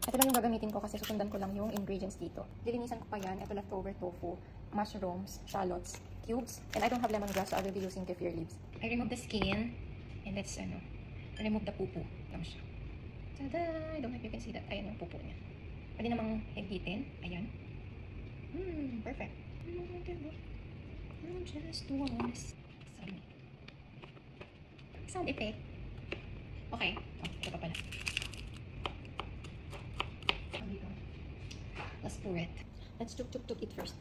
Ito lang yung gagamitin ko kasi susundan ko lang yung ingredients dito. Lilinisan ko pa yan. Ito leftover tofu, mushrooms, shallots, cubes, and I don't have lemongrass, so I will be using kefir leaves. I remove the skin, and let's remove the pupu. Lang siya. Tada! I don't know if you can see that. Ayan yung pupu niya. Pwede namang higitin. Ayan. Perfect. Just once. Sound effect. Okay. Oh, ito pa pala. Let's pour it. Let's tuk it first.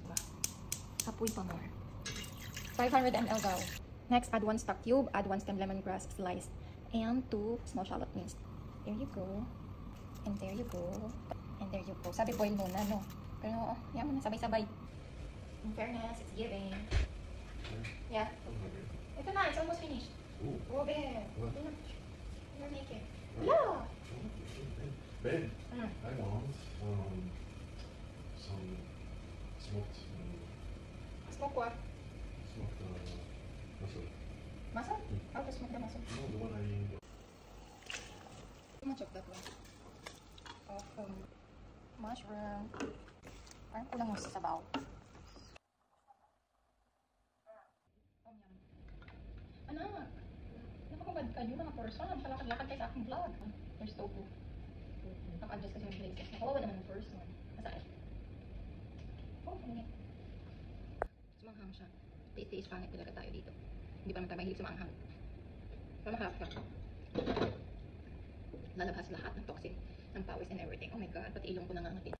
Apoy pa more. 500 ml daw. Next, add 1 stock cube, add 1 stem lemongrass sliced, and 2 small shallot minced. There you go. And there you go. And there you go. Sabi boil muna, no? Pero, yan mo na, sabay-sabay. In fairness, it's giving. Yeah. Ito na, it's almost finished. Oh, babe. You're naked. Yeah. Babe, I want some smoked Smoke what? mussel. Mussel? How to smoke the mussel? No, the one I eat. How much of that one? Of mushroom. Parang kulang yung sabaw. Anak, nakapagad ka yung mga person. Palakad-lakad kayo sa aking vlog. There's tofu. Naka-adjust kasi yung places. Nakawawa naman yung first one. Masakit. Oh, ano yan? Sumanghang siya. Tiis-tiis pangit talaga tayo dito. Hindi pa naman tayo mahilig sumanghang. Pero maharap siya. Lalabas lahat ng toxin, ng pawis and everything. Oh my god, pati ilong ko nangangatin.